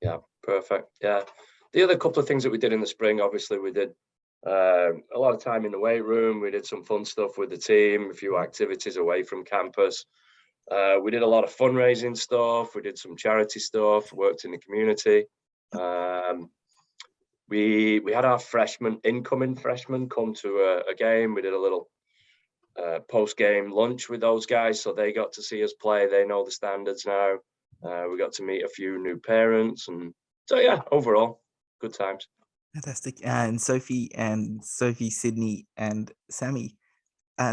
Yeah, perfect. Yeah. The other couple of things that we did in the spring, obviously, we did a lot of time in the weight room. We did some fun stuff with the team, a few activities away from campus. We did a lot of fundraising stuff. We did some charity stuff, worked in the community. We had our incoming freshmen come to a game. We did a little post-game lunch with those guys, so they got to see us play. They know the standards now. We got to meet a few new parents, and so yeah, overall, good times. Fantastic. And Sophie, Sydney, and Sammy,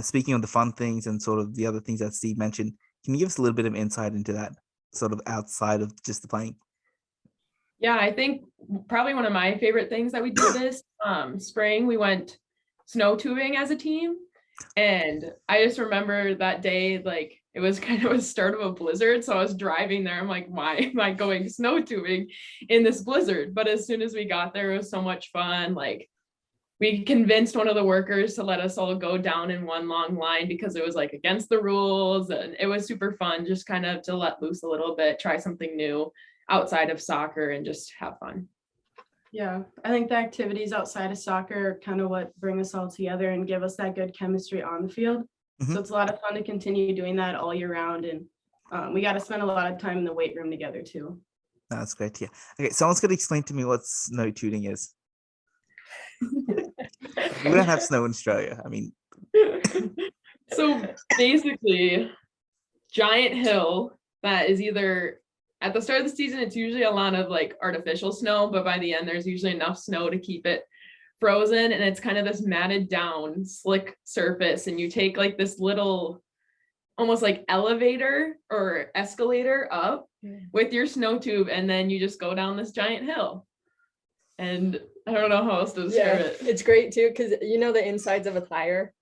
speaking of the fun things and sort of the other things that Steve mentioned, can you give us a little bit of insight into that, sort of outside of just the playing? Yeah, I think probably one of my favorite things that we did this spring, we went snow tubing as a team. And I just remember that day, like it was kind of a start of a blizzard. So I was driving there. I'm like, why am I going snow tubing in this blizzard? But as soon as we got there, it was so much fun. Like we convinced one of the workers to let us all go down in one long line because it was like against the rules. And it was super fun, just kind of to let loose a little bit, try something new outside of soccer and just have fun. Yeah, I think the activities outside of soccer are kind of what bring us all together and give us that good chemistry on the field. Mm-hmm. So it's a lot of fun to continue doing that all year round. And we got to spend a lot of time in the weight room together too. That's great to hear. Okay, someone's going to explain to me what snow tubing is. We don't have snow in Australia. I mean. So basically, giant hill that is either at the start of the season, it's usually a lot of like artificial snow, but by the end, there's usually enough snow to keep it frozen. And it's kind of this matted down, slick surface. And you take like this little, almost like elevator or escalator up with your snow tube, and then you just go down this giant hill. And I don't know how else to describe it. It's great too, because you know the insides of a tire.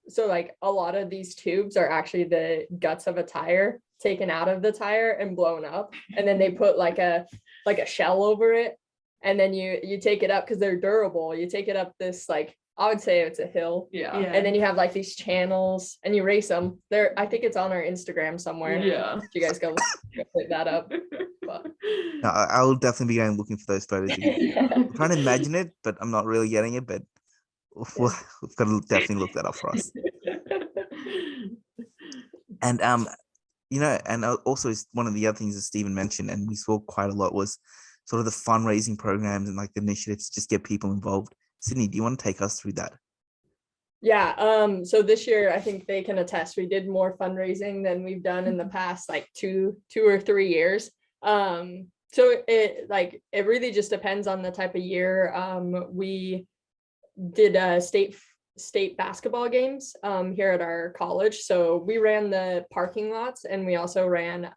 So like a lot of these tubes are actually the guts of a tire taken out of the tire and blown up, and then they put like a shell over it, and then you take it up because they're durable. You take it up this, like, I would say it's a hill, and then you have like these channels and you race them there. I think it's on our Instagram somewhere. If you guys go put that up. But no, I will definitely be going looking for those photos again. I'm trying to imagine it, but I'm not really getting it. But we've got to definitely look that up for us. And you know, and also one of the other things that Stephen mentioned, and we saw quite a lot, was sort of the fundraising programs and like the initiatives to just get people involved. Sydney, do you want to take us through that? Yeah. So this year, I think they can attest, we did more fundraising than we've done in the past, like two or 3 years. So it really just depends on the type of year. We did state basketball games here at our college. So we ran the parking lots, and we also ran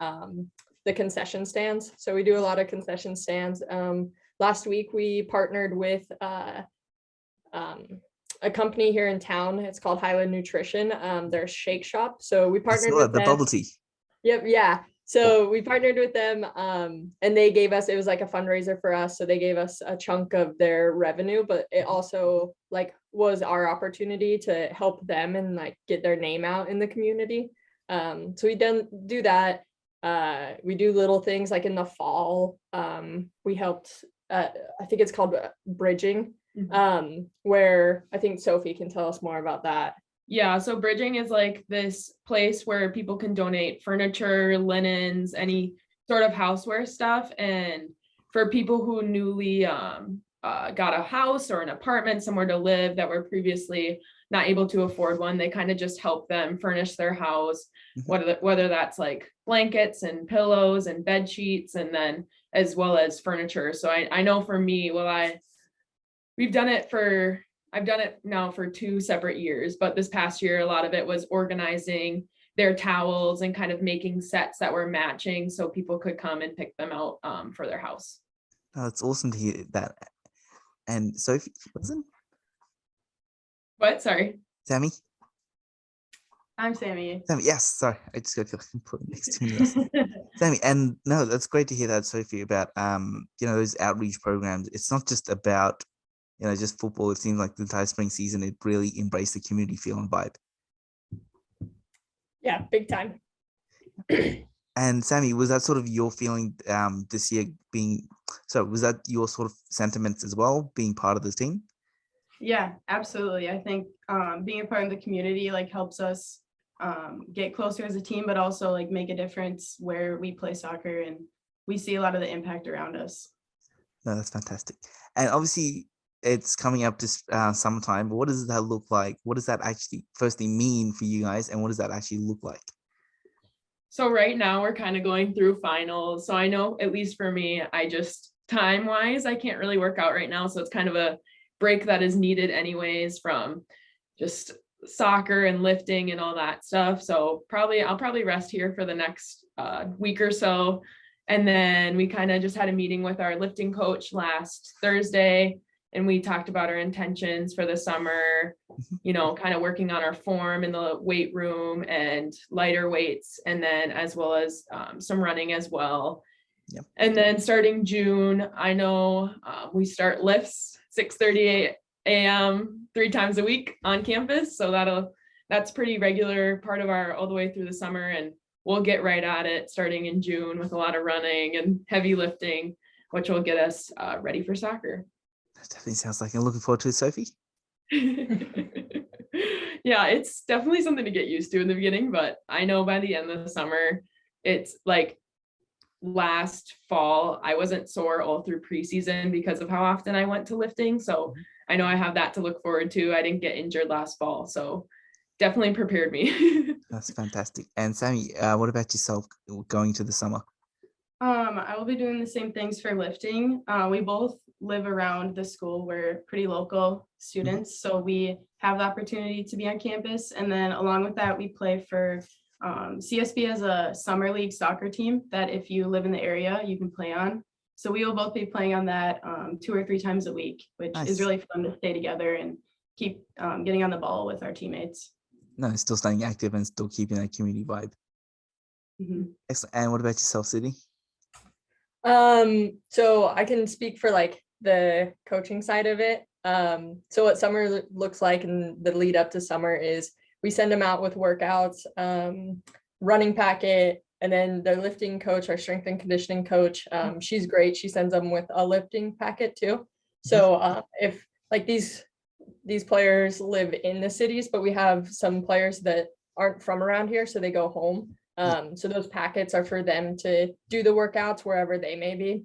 the concession stands. So we do a lot of concession stands. Last week we partnered with a company here in town. It's called Highland Nutrition. They're a shake shop. So we partnered with the them. bubble tea. Yep. Yeah. So we partnered with them, and they gave us, it was like a fundraiser for us. So they gave us a chunk of their revenue, but it also like was our opportunity to help them and like get their name out in the community. So we do that. We do little things like in the fall. We helped, I think it's called bridging, where I think Sophie can tell us more about that. Yeah, so bridging is like this place where people can donate furniture, linens, any sort of houseware stuff. And for people who newly got a house or an apartment somewhere to live that were previously not able to afford one, they kind of just help them furnish their house, whether that's like blankets and pillows and bed sheets, and then as well as furniture. So I know for me, I've done it now for 2 separate years, but this past year, a lot of it was organizing their towels and kind of making sets that were matching so people could come and pick them out for their house. Oh, it's awesome to hear that. And Sophie, wasn't? What? Sorry. Sammy? I'm Sammy. Sammy, yes, sorry. I just got to put it next to me. Sammy, and no, that's great to hear that, Sophie, about those outreach programs. It's not just about just football. It seems like the entire spring season, it really embraced the community feel and vibe. Yeah, big time. And Sammy, was that sort of your feeling this year was that your sort of sentiments as well, being part of this team? Yeah, absolutely. I think being a part of the community like helps us get closer as a team, but also like make a difference where we play soccer, and we see a lot of the impact around us. No, that's fantastic. And obviously it's coming up to summertime, but what does that look like? What does that actually firstly mean for you guys, and what does that actually look like? So right now we're kind of going through finals. So I know, at least for me, I just time wise, I can't really work out right now. So it's kind of a break that is needed anyways from just soccer and lifting and all that stuff. So I'll probably rest here for the next week or so. And then we kind of just had a meeting with our lifting coach last Thursday, and we talked about our intentions for the summer, kind of working on our form in the weight room and lighter weights, and then as well as some running as well. Yep. And then starting June, I know we start lifts 6:30 a.m. 3 times a week on campus. So that's pretty regular part of our all the way through the summer. And we'll get right at it starting in June with a lot of running and heavy lifting, which will get us ready for soccer. That definitely sounds like I'm looking forward to it, Sophie. Yeah, it's definitely something to get used to in the beginning, but I know by the end of the summer, it's like last fall, I wasn't sore all through preseason because of how often I went to lifting. So I know I have that to look forward to. I didn't get injured last fall, so definitely prepared me. That's fantastic. And Sammy, what about yourself going to the summer? I will be doing the same things for lifting. We both live around the school. We're pretty local students, so we have the opportunity to be on campus. And then along with that, we play for CSB as a summer league soccer team that if you live in the area, you can play on. So we will both be playing on that 2 or 3 times a week, which Nice. is really fun to stay together and keep getting on the ball with our teammates. No, still staying active and still keeping that community vibe. Mhm. Excellent. And what about yourself, Sydney? So I can speak for like the coaching side of it. So what summer looks like and the lead up to summer is we send them out with workouts, running packet, and then the lifting coach, our strength and conditioning coach, she's great. She sends them with a lifting packet too. So if like these players live in the cities, but we have some players that aren't from around here, so they go home. So those packets are for them to do the workouts wherever they may be.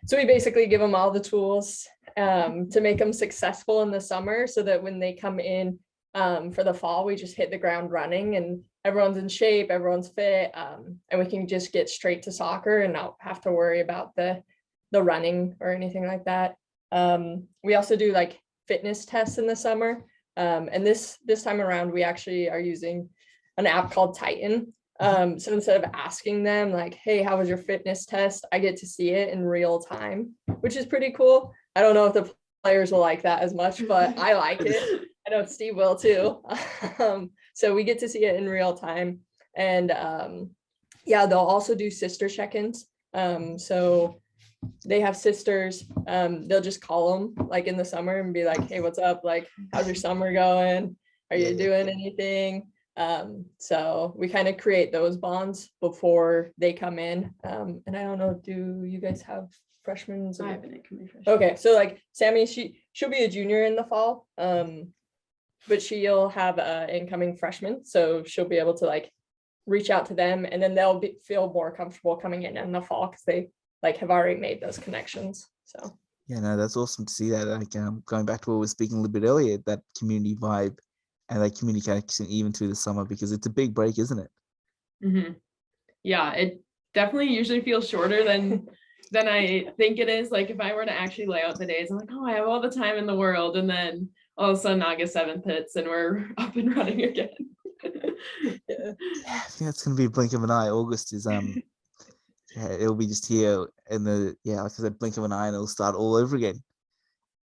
So we basically give them all the tools to make them successful in the summer, so that when they come in for the fall, we just hit the ground running and everyone's in shape, everyone's fit, and we can just get straight to soccer and not have to worry about the running or anything like that. We also do like fitness tests in the summer. And this time around, we actually are using an app called Titan. So instead of asking them like, hey, how was your fitness test? I get to see it in real time, which is pretty cool. I don't know if the players will like that as much, but I like it. I know Steve will too. So we get to see it in real time. And yeah, they'll also do sister check-ins. So they have sisters, they'll just call them like in the summer and be like, hey, what's up? Like, how's your summer going? Are you doing anything? So we kind of create those bonds before they come in. And I don't know, do you guys have freshmen? I have an incoming freshman. Okay, so like Sammy, she'll be a junior in the fall, but she'll have an incoming freshman, so she'll be able to like reach out to them, and then they'll feel more comfortable coming in the fall because they like have already made those connections. So yeah, no, that's awesome to see that. Like going back to what we were speaking a little bit earlier, that community vibe and that communication even through the summer, because it's a big break, isn't it? Mm-hmm. Yeah, it definitely usually feels shorter than I think it is. Like if I were to actually lay out the days, I'm like, oh, I have all the time in the world, and then all of a sudden August 7th hits and we're up and running again. Yeah, I think that's gonna be a blink of an eye. August is yeah, it'll be just here in the like I said, blink of an eye, and it'll start all over again.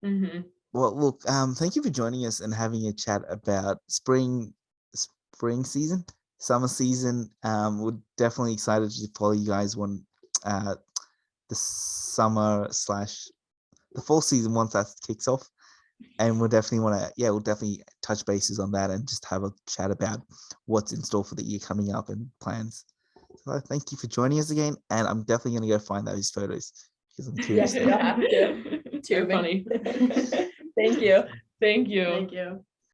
Mm-hmm. Well, look, thank you for joining us and having a chat about spring season, summer season. We're definitely excited to follow you guys when the summer / the fall season once that kicks off. And we'll definitely touch bases on that and just have a chat about what's in store for the year coming up and plans. thank you for joining us again. And I'm definitely going to go find those photos because I'm Yes, curious. you'll have to. Too funny. Thank you. Thank you. Thank you.